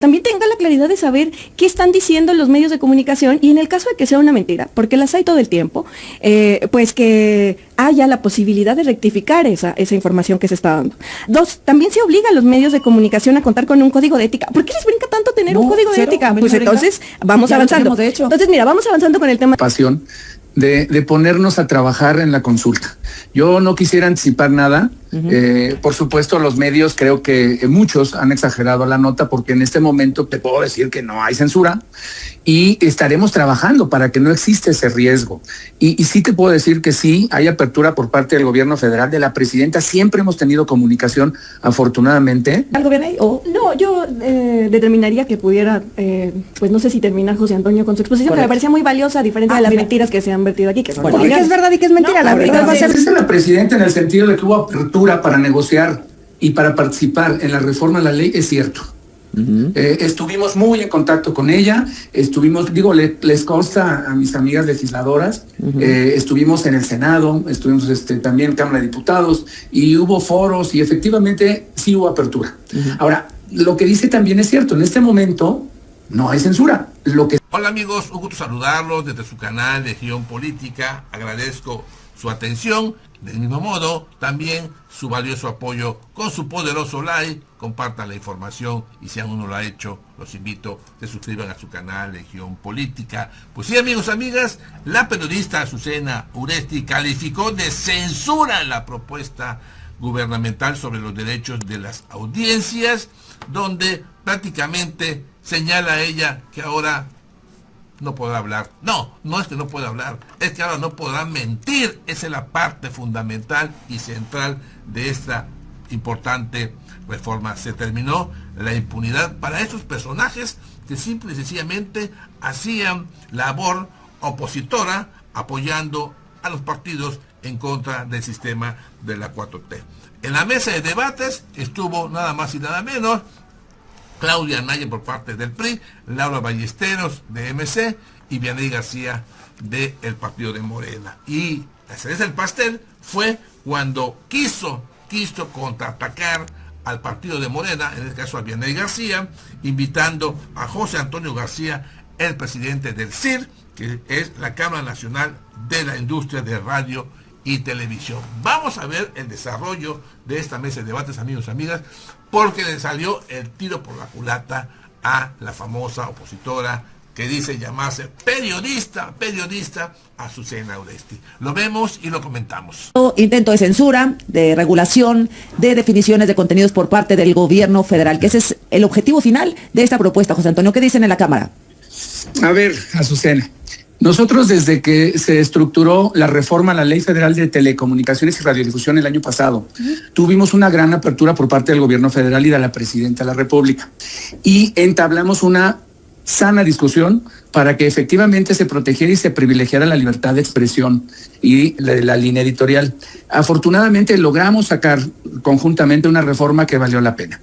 también tenga la claridad de saber qué están diciendo los medios de comunicación y en el caso de que sea una mentira, porque las hay todo el tiempo, pues que haya la posibilidad de rectificar esa información que se está dando. Dos, también se obliga a los medios de comunicación a contar con un código de ética. ¿Por qué les brinca tanto tener un código de ética? Pues entonces vamos avanzando. Entonces, mira, vamos avanzando con el tema. Pasión de ponernos a trabajar en la consulta. Yo no quisiera anticipar nada. Por supuesto, los medios, creo que muchos han exagerado la nota porque en este momento te puedo decir que no hay censura y estaremos trabajando para que no exista ese riesgo. Y sí te puedo decir que sí hay apertura por parte del gobierno federal, de la presidenta. Siempre hemos tenido comunicación, afortunadamente. ¿Al gobierno ahí? No, yo determinaría que pudiera, pues no sé si terminar José Antonio con su exposición, que me parecía muy valiosa, a diferencia de las mentiras que se han vertido aquí. Que son porque es verdad y que es mentira. La verdad va a ser... Es la presidenta en el sentido de que hubo apertura para negociar y para participar en la reforma a la ley, es cierto. Estuvimos muy en contacto con ella, les consta a mis amigas legisladoras, estuvimos en el Senado, estuvimos también en Cámara de Diputados y hubo foros y efectivamente sí hubo apertura. Ahora, lo que dice también es cierto, en este momento no hay censura. Hola amigos, un gusto saludarlos desde su canal Legión Política, agradezco su atención. Del mismo modo, también su valioso apoyo con su poderoso like, compartan la información y si aún no lo ha hecho, los invito a que se suscriban a su canal Legión Política. Pues sí, amigos, amigas, la periodista Azucena Uresti calificó de censura la propuesta gubernamental sobre los derechos de las audiencias, donde prácticamente señala ella que ahora no podrá hablar. No es que no pueda hablar, es que ahora no podrá mentir. Esa es la parte fundamental y central de esta importante reforma. Se terminó la impunidad para esos personajes que simple y sencillamente hacían labor opositora apoyando a los partidos en contra del sistema de la 4T. En la mesa de debates estuvo nada más y nada menos Claudia Naya por parte del PRI, Laura Ballesteros de MC y Vianey García del Partido de Morena. Y la cereza del pastel fue cuando quiso contraatacar al Partido de Morena, en este caso a Vianey García, invitando a José Antonio García, el presidente del CIR, que es la Cámara Nacional de la Industria de Radio y Televisión. Vamos a ver el desarrollo de esta mesa de debates, amigos y amigas, porque le salió el tiro por la culata a la famosa opositora que dice llamarse periodista Azucena Uresti. Lo vemos y lo comentamos. Intento de censura, de regulación, de definiciones de contenidos por parte del gobierno federal, que ese es el objetivo final de esta propuesta. José Antonio, ¿qué dicen en la Cámara? A ver, Azucena, nosotros desde que se estructuró la reforma a la Ley Federal de Telecomunicaciones y Radiodifusión el año pasado, tuvimos una gran apertura por parte del gobierno federal y de la presidenta de la República. Y entablamos una sana discusión para que efectivamente se protegiera y se privilegiara la libertad de expresión y la línea editorial. Afortunadamente logramos sacar conjuntamente una reforma que valió la pena.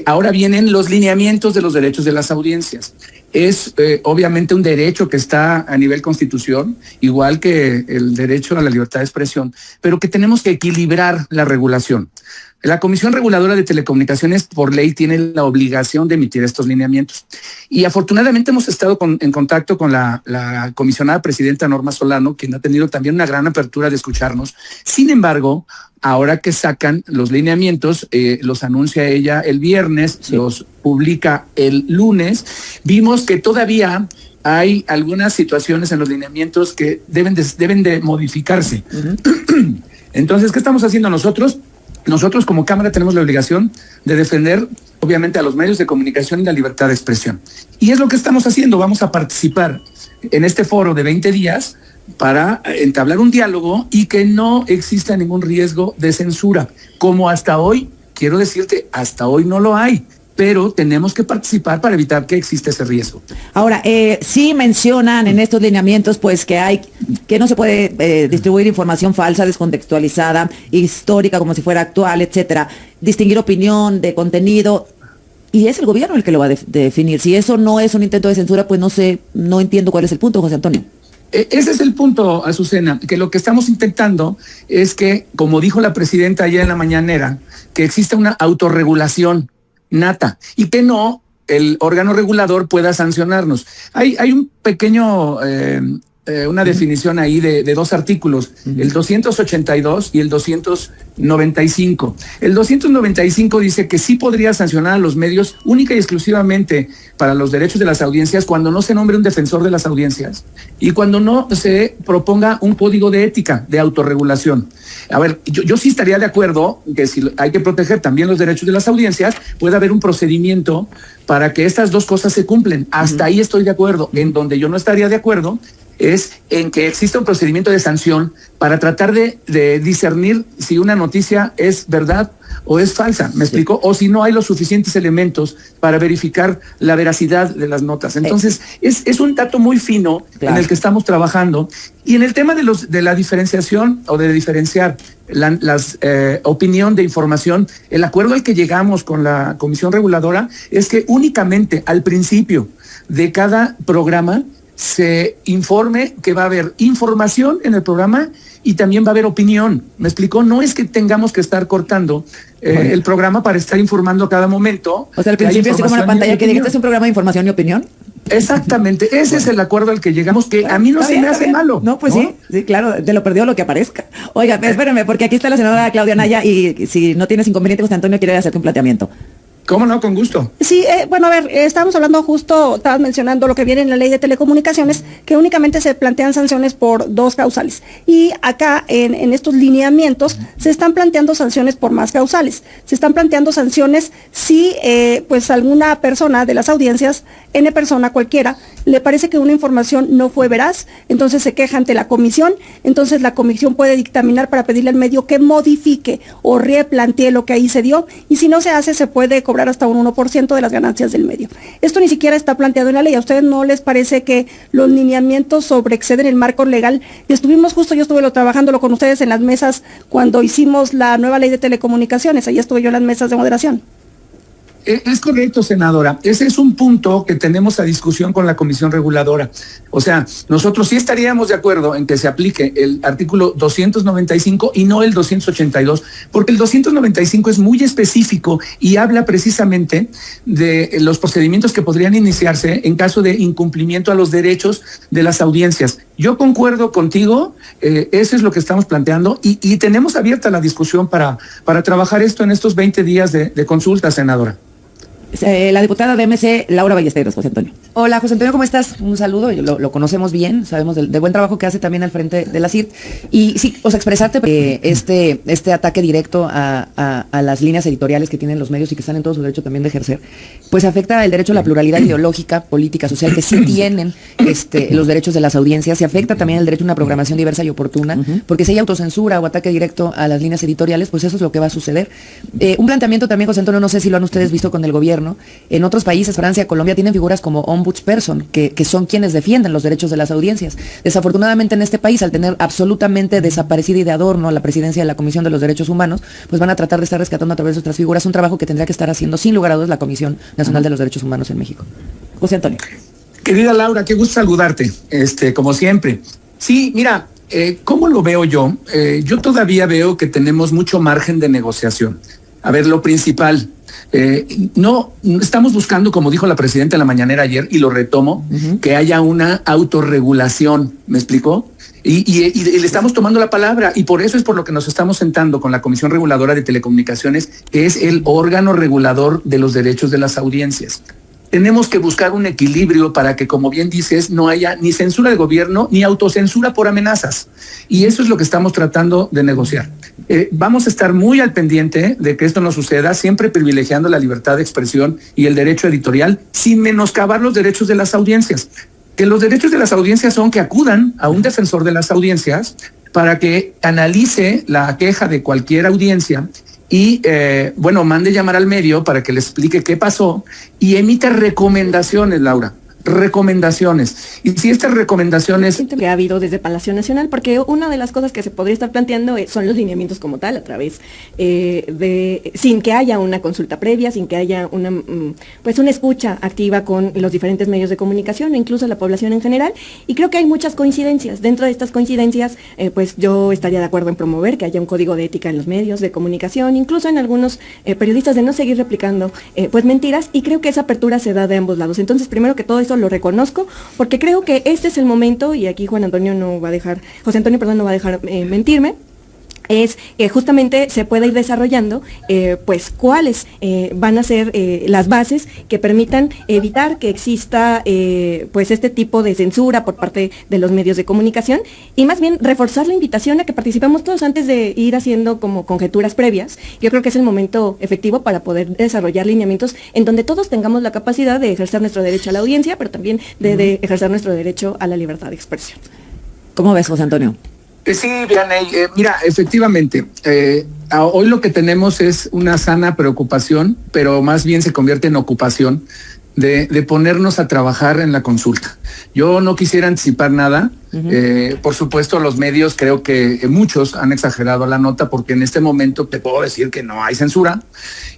Ahora vienen los lineamientos de los derechos de las audiencias. Es obviamente un derecho que está a nivel Constitución, igual que el derecho a la libertad de expresión, pero que tenemos que equilibrar la regulación. La Comisión Reguladora de Telecomunicaciones, por ley, tiene la obligación de emitir estos lineamientos. Y afortunadamente hemos estado en contacto con la comisionada presidenta Norma Solano, quien ha tenido también una gran apertura de escucharnos. Sin embargo, ahora que sacan los lineamientos, los anuncia ella el viernes, sí, los publica el lunes, vimos que todavía hay algunas situaciones en los lineamientos que deben de modificarse. Entonces, ¿qué estamos haciendo nosotros? Nosotros como Cámara tenemos la obligación de defender, obviamente, a los medios de comunicación y la libertad de expresión. Y es lo que estamos haciendo. Vamos a participar en este foro de 20 días para entablar un diálogo y que no exista ningún riesgo de censura. Como hasta hoy, quiero decirte, hasta hoy no lo hay, pero tenemos que participar para evitar que exista ese riesgo. Ahora, sí mencionan en estos lineamientos pues que no se puede distribuir información falsa, descontextualizada, histórica, como si fuera actual, etcétera. Distinguir opinión de contenido, y es el gobierno el que lo va a definir. Si eso no es un intento de censura, pues no entiendo cuál es el punto, José Antonio. Ese es el punto, Azucena, que lo que estamos intentando es que, como dijo la presidenta ayer en la mañanera, que exista una autorregulación nata y que no el órgano regulador pueda sancionarnos. Hay un pequeño, una definición ahí de 2 artículos, el 282 y el 295. El 295 dice que sí podría sancionar a los medios única y exclusivamente para los derechos de las audiencias cuando no se nombre un defensor de las audiencias y cuando no se proponga un código de ética, de autorregulación. A ver, yo sí estaría de acuerdo que si hay que proteger también los derechos de las audiencias, puede haber un procedimiento para que estas 2 cosas se cumplen. Hasta ahí estoy de acuerdo. En donde yo no estaría de acuerdo es en que exista un procedimiento de sanción para tratar de discernir si una noticia es verdad o es falsa, ¿me explico? O si no hay los suficientes elementos para verificar la veracidad de las notas. Entonces, es un dato muy fino en el que estamos trabajando. Y en el tema de la diferenciación o de diferenciar la opinión de información, el acuerdo al que llegamos con la Comisión Reguladora es que únicamente al principio de cada programa se informe que va a haber información en el programa y también va a haber opinión. ¿Me explicó? No es que tengamos que estar cortando el programa para estar informando a cada momento. O sea, al principio es como una pantalla que diga, este es un programa de información y opinión. Exactamente, ese es el acuerdo al que llegamos, que a mí no se me hace malo. No, pues ¿no? Sí, claro, de lo perdido lo que aparezca. Oiga, espérenme, porque aquí está la senadora Claudia Anaya y si no tienes inconveniente, José Antonio quiere hacerte un planteamiento. ¿Cómo no? Con gusto. Sí, bueno, a ver, estábamos hablando justo, estabas mencionando lo que viene en la ley de telecomunicaciones, que únicamente se plantean sanciones por 2 causales. Y acá, en estos lineamientos, se están planteando sanciones por más causales. Se están planteando sanciones si, pues, alguna persona de las audiencias, N persona cualquiera, le parece que una información no fue veraz, entonces se queja ante la comisión, entonces la comisión puede dictaminar para pedirle al medio que modifique o replantee lo que ahí se dio, y si no se hace, se puede cobrar hasta un 1% de las ganancias del medio. Esto ni siquiera está planteado en la ley. ¿A ustedes no les parece que los lineamientos sobreexceden el marco legal? Y estuvimos justo, yo estuve trabajándolo con ustedes en las mesas cuando hicimos la nueva ley de telecomunicaciones, ahí estuve yo en las mesas de moderación. Es correcto, senadora. Ese es un punto que tenemos a discusión con la Comisión Reguladora. O sea, nosotros sí estaríamos de acuerdo en que se aplique el artículo 295 y no el 282, porque el 295 es muy específico y habla precisamente de los procedimientos que podrían iniciarse en caso de incumplimiento a los derechos de las audiencias. Yo concuerdo contigo, eso es lo que estamos planteando y tenemos abierta la discusión para trabajar esto en estos 20 días de consulta, senadora. La diputada de MC, Laura Ballesteros, José Antonio. Hola, José Antonio, ¿cómo estás? Un saludo, lo conocemos bien, sabemos del buen trabajo que hace también al frente de la CID. Y sí, o sea, expresarte este ataque directo a las líneas editoriales que tienen los medios y que están en todo su derecho también de ejercer, pues afecta el derecho a la pluralidad ideológica, política, social, que sí tienen los derechos de las audiencias, y afecta también el derecho a una programación diversa y oportuna, porque si hay autocensura o ataque directo a las líneas editoriales, pues eso es lo que va a suceder. Un planteamiento también, José Antonio, no sé si lo han ustedes visto con el gobierno. En otros países, Francia, Colombia, tienen figuras como ombudsperson, que son quienes defienden los derechos de las audiencias. Desafortunadamente en este país, al tener absolutamente desaparecida y de adorno la presidencia de la Comisión de los Derechos Humanos, pues van a tratar de estar rescatando a través de otras figuras un trabajo que tendría que estar haciendo sin lugar a dudas la Comisión Nacional de los Derechos Humanos en México. José Antonio. Querida Laura, qué gusto saludarte, como siempre. Sí, mira, ¿cómo lo veo yo? Yo todavía veo que tenemos mucho margen de negociación. A ver, lo principal, no estamos buscando, como dijo la presidenta en la mañanera ayer, y lo retomo, que haya una autorregulación, ¿me explicó? Y le estamos tomando la palabra, y por eso es por lo que nos estamos sentando con la Comisión Reguladora de Telecomunicaciones, que es el órgano regulador de los derechos de las audiencias. Tenemos que buscar un equilibrio para que, como bien dices, no haya ni censura de gobierno ni autocensura por amenazas. Y eso es lo que estamos tratando de negociar. Vamos a estar muy al pendiente de que esto no suceda, siempre privilegiando la libertad de expresión y el derecho editorial, sin menoscabar los derechos de las audiencias. Que los derechos de las audiencias son que acudan a un defensor de las audiencias para que analice la queja de cualquier audiencia y, mande llamar al medio para que le explique qué pasó y emita recomendaciones, Laura. recomendaciones. Y si estas recomendaciones... Que ha habido desde Palacio Nacional, porque una de las cosas que se podría estar planteando son los lineamientos como tal, a través sin que haya una consulta previa, sin que haya una escucha activa con los diferentes medios de comunicación, e incluso la población en general. Y creo que hay muchas coincidencias. Dentro de estas coincidencias, pues yo estaría de acuerdo en promover que haya un código de ética en los medios de comunicación, incluso en algunos periodistas, de no seguir replicando mentiras, y creo que esa apertura se da de ambos lados. Entonces, primero que todo eso lo reconozco, porque creo que este es el momento, y aquí José Antonio no va a dejar mentirme, es que justamente se pueda ir desarrollando cuáles van a ser las bases que permitan evitar que exista este tipo de censura por parte de los medios de comunicación, y más bien reforzar la invitación a que participemos todos antes de ir haciendo como conjeturas previas. Yo creo que es el momento efectivo para poder desarrollar lineamientos en donde todos tengamos la capacidad de ejercer nuestro derecho a la audiencia, pero también de ejercer nuestro derecho a la libertad de expresión. ¿Cómo ves, José Antonio? Sí, Vianney, mira, efectivamente, hoy lo que tenemos es una sana preocupación, pero más bien se convierte en ocupación de ponernos a trabajar en la consulta. Yo no quisiera anticipar nada. Por supuesto, los medios, creo que muchos han exagerado la nota, porque en este momento te puedo decir que no hay censura,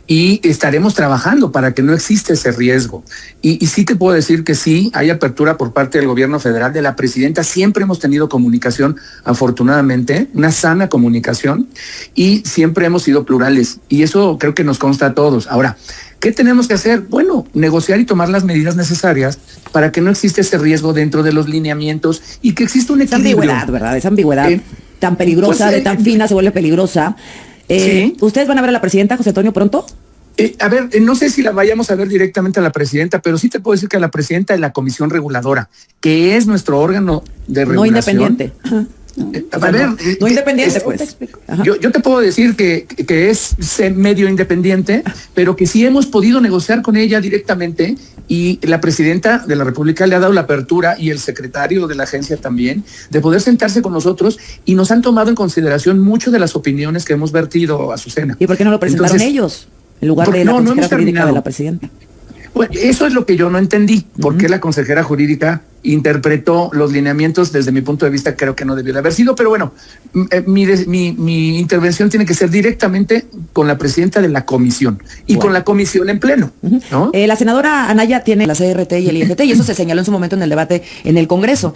y estaremos trabajando para que no exista ese riesgo. Y sí te puedo decir que sí hay apertura por parte del gobierno federal, de la presidenta. Siempre hemos tenido comunicación, afortunadamente, una sana comunicación, y siempre hemos sido plurales, y eso creo que nos consta a todos. Ahora, ¿qué tenemos que hacer? Bueno, negociar y tomar las medidas necesarias para que no exista ese riesgo dentro de los lineamientos y que exista un equilibrio. Esa ambigüedad, ¿verdad? Esa ambigüedad tan peligrosa, de tan fina se vuelve peligrosa. Sí. ¿Ustedes van a ver a la presidenta, José Antonio, pronto? No sé si la vayamos a ver directamente a la presidenta, pero sí te puedo decir que a la presidenta de la Comisión Reguladora, que es nuestro órgano de regulación. No independiente. No independiente, pues. Yo te puedo decir que es medio independiente, pero que sí hemos podido negociar con ella directamente, y la presidenta de la República le ha dado la apertura, y el secretario de la agencia también, de poder sentarse con nosotros, y nos han tomado en consideración mucho de las opiniones que hemos vertido, Azucena. ¿Y por qué no lo presentaron ellos en lugar de la consejera jurídica de la presidenta? Bueno, eso es lo que yo no entendí. ¿Por qué la consejera jurídica interpretó los lineamientos? Desde mi punto de vista, creo que no debió de haber sido, pero bueno, mi intervención tiene que ser directamente con la presidenta de la comisión y con la comisión en pleno, ¿no? La senadora Anaya tiene La CRT y el IFT, y eso se señaló en su momento en el debate en el Congreso.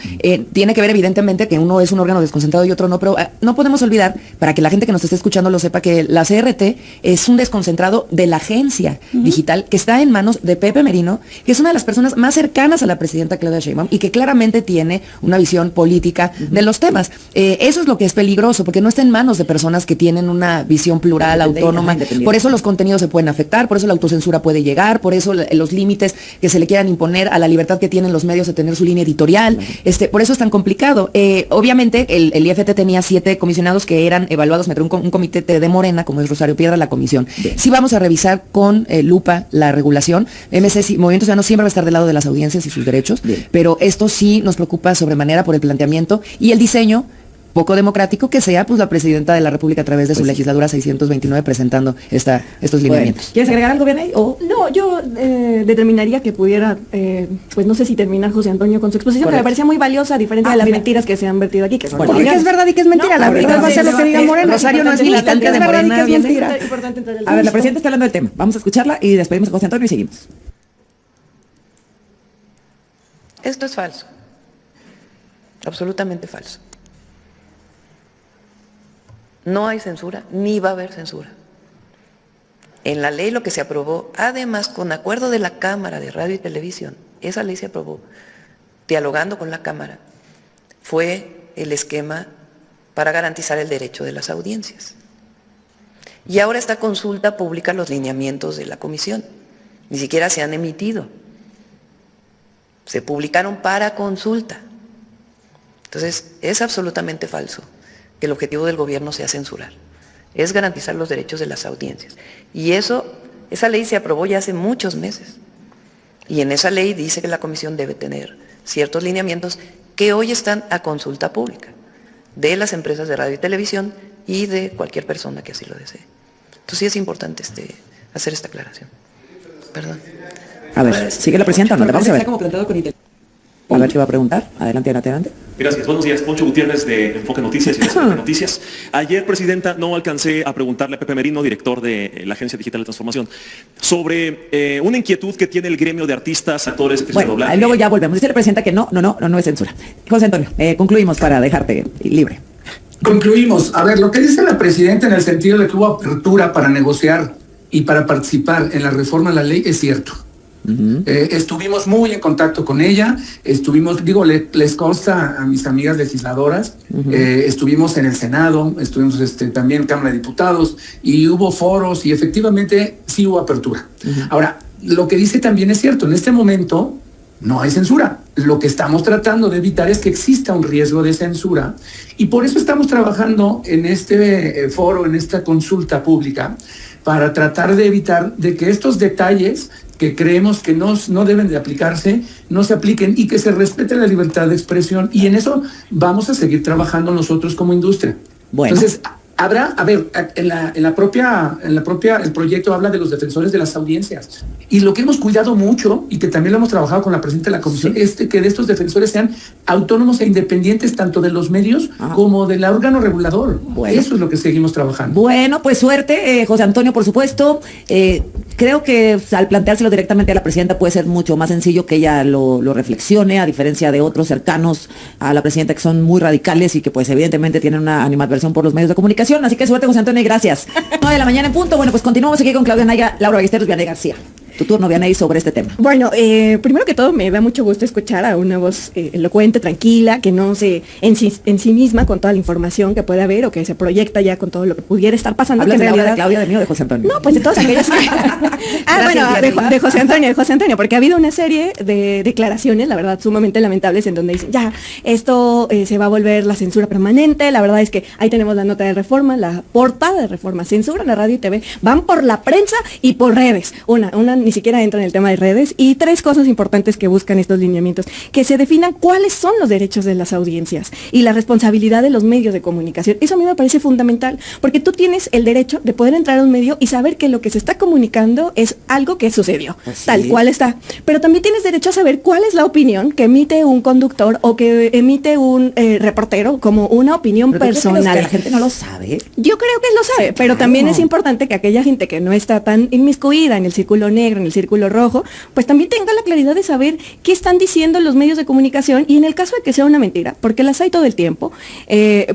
Tiene que ver evidentemente que uno es un órgano desconcentrado y otro no, pero no podemos olvidar, para que la gente que nos esté escuchando lo sepa, que la CRT es un desconcentrado de la agencia digital, que está en manos de Pepe Merino, que es una de las personas más cercanas a la presidenta Claudia Sheinbaum, y que claramente tiene una visión política de los temas. Eso es lo que es peligroso, porque no está en manos de personas que tienen una visión plural, autónoma. Por eso los contenidos se pueden afectar, por eso la autocensura puede llegar, por eso los límites que se le quieran imponer a la libertad que tienen los medios de tener su línea editorial. Por eso es tan complicado. Obviamente el IFT tenía 7 comisionados que eran evaluados, un comité de Morena, como es Rosario Piedra, la comisión. Sí vamos a revisar con lupa la regulación. Movimiento Ciudadano siempre va a estar del lado de las audiencias y sus derechos, pero esto sí nos preocupa sobremanera por el planteamiento y el diseño poco democrático que sea, pues, la presidenta de la República a través de su legisladura 629 presentando estos lineamientos. ¿Quieres agregar algo, Vianney? No, yo determinaría que pudiera, pues no sé si terminar José Antonio con su exposición, pero me parecía muy valiosa, a diferencia de las mentiras que se han vertido aquí, que son Porque es verdad y que es mentira, la verdad va a ser lo que diga Morena. Rosario no es militante de Morena. A ver, la presidenta está hablando del tema. Vamos a escucharla y despedimos a José Antonio y seguimos. Esto es falso, absolutamente falso. No hay censura, ni va a haber censura. En la ley lo que se aprobó, además con acuerdo de la Cámara de Radio y Televisión, esa ley se aprobó dialogando con la Cámara, fue el esquema para garantizar el derecho de las audiencias. Y ahora esta consulta pública los lineamientos de la comisión, ni siquiera se han emitido. Se publicaron para consulta. Entonces, es absolutamente falso que el objetivo del gobierno sea censurar. Es garantizar los derechos de las audiencias. Y esa ley se aprobó ya hace muchos meses. Y en esa ley dice que la comisión debe tener ciertos lineamientos que hoy están a consulta pública de las empresas de radio y televisión y de cualquier persona que así lo desee. Entonces sí es importante hacer esta aclaración. Perdón. A ver, sigue la presidenta, no, vamos a ver. Está como plantado con A ver qué va a preguntar. Adelante, adelante. Gracias. Buenos días. Poncho Gutiérrez de Enfoque Noticias y de Enfoque Noticias. Ayer, Presidenta, no alcancé a preguntarle a Pepe Merino, director de la Agencia Digital de Transformación, sobre una inquietud que tiene el gremio de artistas, actores, actrices de Bueno, doblaje. luego ya volvemos. Dice la presidenta que no es censura. José Antonio, concluimos para dejarte libre. Concluimos. A ver, lo que dice la presidenta en el sentido de que hubo apertura para negociar y para participar en la reforma a la ley es cierto. Estuvimos muy en contacto con ella, les consta a mis amigas legisladoras, estuvimos en el Senado, estuvimos también en Cámara de Diputados y hubo foros y efectivamente sí hubo apertura. Ahora, lo que dice también es cierto, en este momento no hay censura. Lo que estamos tratando de evitar es que exista un riesgo de censura y por eso estamos trabajando en este foro, en esta consulta pública, para tratar de evitar de que estos detalles que creemos que no deben de aplicarse, no se apliquen y que se respete la libertad de expresión. Y en eso vamos a seguir trabajando nosotros como industria. Bueno. Entonces, el proyecto habla de los defensores de las audiencias. Y lo que hemos cuidado mucho, y que también lo hemos trabajado con la presidenta de la comisión, es que de estos defensores sean autónomos e independientes tanto de los medios como del órgano regulador. Bueno. Eso es lo que seguimos trabajando. Bueno, pues suerte, José Antonio, por supuesto. Creo que al planteárselo directamente a la presidenta puede ser mucho más sencillo que ella lo reflexione, a diferencia de otros cercanos a la presidenta que son muy radicales y que pues evidentemente tienen una animadversión por los medios de comunicación. Así que suerte, José Antonio, y gracias. 9 de la mañana en punto. Bueno, pues continuamos aquí con Claudia Naya, Laura Ballesteros, Vianey García. Tu turno, Vianey, sobre este tema. Bueno, primero que todo me da mucho gusto escuchar a una voz elocuente, tranquila, que no se en sí misma con toda la información que puede haber o que se proyecta ya con todo lo que pudiera estar pasando. ¿Hablas que de en realidad... de Claudia, de mí o de José Antonio? No, pues de todos aquellos que... de José Antonio, porque ha habido una serie de declaraciones, la verdad, sumamente lamentables, en donde dicen, ya, esto se va a volver la censura permanente. La verdad es que ahí tenemos la nota de reforma, la portada de reforma, censura en la radio y TV, van por la prensa y por redes. Una ni siquiera entra en el tema de redes. Y 3 cosas importantes que buscan estos lineamientos: que se definan cuáles son los derechos de las audiencias y la responsabilidad de los medios de comunicación. Eso a mí me parece fundamental, porque tú tienes el derecho de poder entrar a un medio y saber que lo que se está comunicando es algo que sucedió, tal cual está. Pero también tienes derecho a saber cuál es la opinión que emite un conductor o que emite un reportero como una opinión personal. Que la gente no lo sabe. Yo creo que lo sabe, pero también es importante que aquella gente que no está tan inmiscuida en el círculo negro, en el círculo rojo, pues también tenga la claridad de saber qué están diciendo los medios de comunicación y en el caso de que sea una mentira, porque las hay todo el tiempo,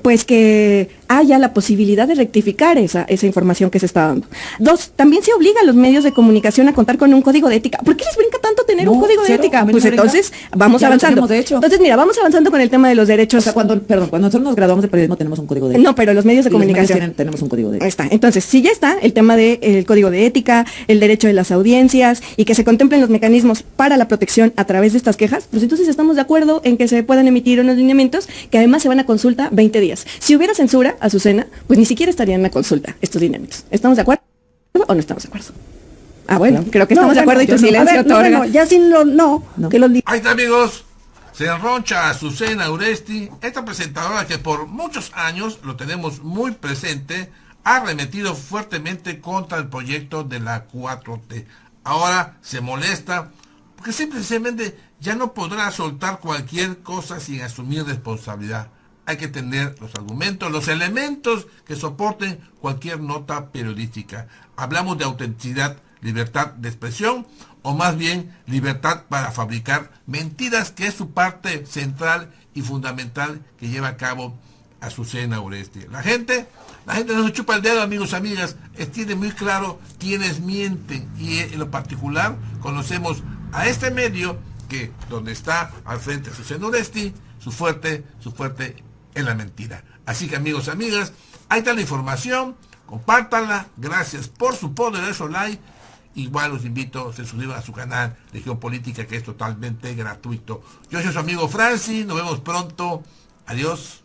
pues que haya la posibilidad de rectificar esa información que se está dando. 2, también se obliga a los medios de comunicación a contar con un código de ética. ¿Por qué les brinca tanto tener un código de ética? Pues entonces vamos avanzando. De hecho. Entonces, mira, vamos avanzando con el tema de los derechos. O sea, cuando nosotros nos graduamos de periodismo tenemos un código de ética. No, pero los medios de comunicación tenemos un código de ética. Ahí está. Entonces, si ya está el tema del código de ética, el derecho de las audiencias y que se contemplen los mecanismos para la protección a través de estas quejas, pues entonces estamos de acuerdo en que se puedan emitir unos lineamientos que además se van a consulta 20 días. Si hubiera censura, Azucena, pues ni siquiera estarían en la consulta estos lineamientos. ¿Estamos de acuerdo o no estamos de acuerdo? Ah, bueno, creo que estamos de acuerdo y tu silencio otorga. Ya sin que los Ahí está, amigos. Se enroncha Azucena Uresti, esta presentadora que por muchos años, lo tenemos muy presente, ha arremetido fuertemente contra el proyecto de la 4T. Ahora se molesta porque simplemente ya no podrá soltar cualquier cosa sin asumir responsabilidad. Hay que tener los argumentos, los elementos que soporten cualquier nota periodística. Hablamos de autenticidad, libertad de expresión, o más bien libertad para fabricar mentiras, que es su parte central y fundamental que lleva a cabo Azucena Uresti. La gente no se chupa el dedo, amigos, amigas, tiene muy claro quiénes mienten, y en lo particular conocemos a este medio que donde está al frente Azucena Uresti, su fuerte es la mentira. Así que, amigos, amigas, ahí está la información, compártanla, gracias por su poderoso like. Igual los invito a se suscriban a su canal de Geopolítica, que es totalmente gratuito. Yo soy su amigo Francis, nos vemos pronto, adiós.